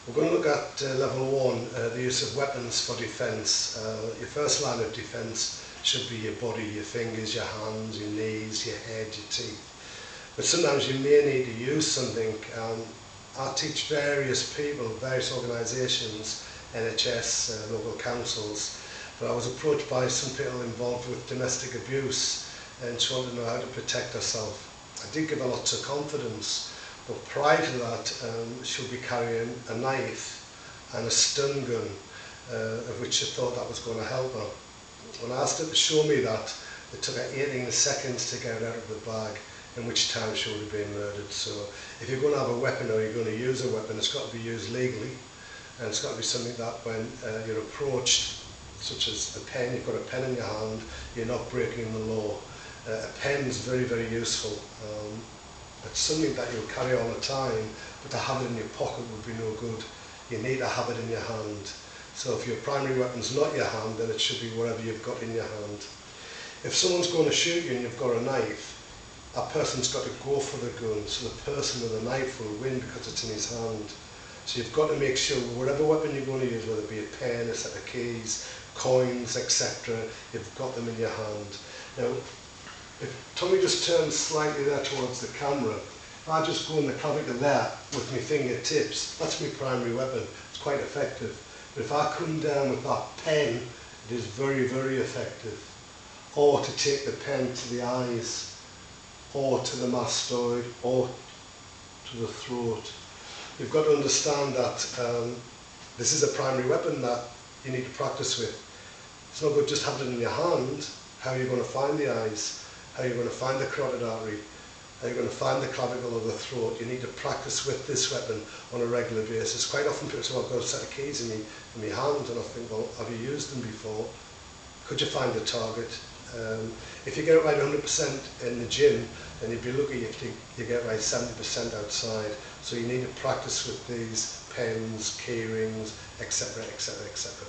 We're going to look at level 1, the use of weapons for defence. Your first line of defence should be your body, your fingers, your hands, your knees, your head, your teeth. But sometimes you may need to use something. I teach various people, various organisations, NHS, local councils, but I was approached by some people involved with domestic abuse and she wanted to know how to protect herself. I did give her lots of confidence, but prior to that she'll be carrying a knife and a stun gun, of which she thought that was going to help her. When I asked her to show me that, it took her 18 seconds to get it out of the bag, in which time she would have been murdered. So if you're going to have a weapon or you're going to use a weapon, it's got to be used legally, and it's got to be something that when you're approached, such as a pen, you've got a pen in your hand, you're not breaking the law. A pen is very, very useful. It's something that you'll carry all the time, but to have it in your pocket would be no good. You need to have it in your hand. So if your primary weapon's not your hand, then it should be whatever you've got in your hand. If someone's going to shoot you and you've got a knife, that person's got to go for the gun, so the person with the knife will win because it's in his hand. So you've got to make sure whatever weapon you're going to use, whether it be a pen, a set of keys, coins, etc., you've got them in your hand. Now, if Tommy just turns slightly there towards the camera, if I just go in the clavicle there with my fingertips, that's my primary weapon. It's quite effective. But if I come down with that pen, it is very, very effective. Or to take the pen to the eyes, or to the mastoid, or to the throat. You've got to understand that this is a primary weapon that you need to practice with. It's not good just having it in your hand. How are you going to find the eyes? How are you going to find the carotid artery? How are you going to find the clavicle or the throat? You need to practice with this weapon on a regular basis. Quite often people say, well, I've got a set of keys in my hand, and I think, well, have you used them before? Could you find the target? If you get it right 100% in the gym, then you'd be lucky if you get it right 70% outside. So you need to practice with these pens, key rings, etc., etc., etc.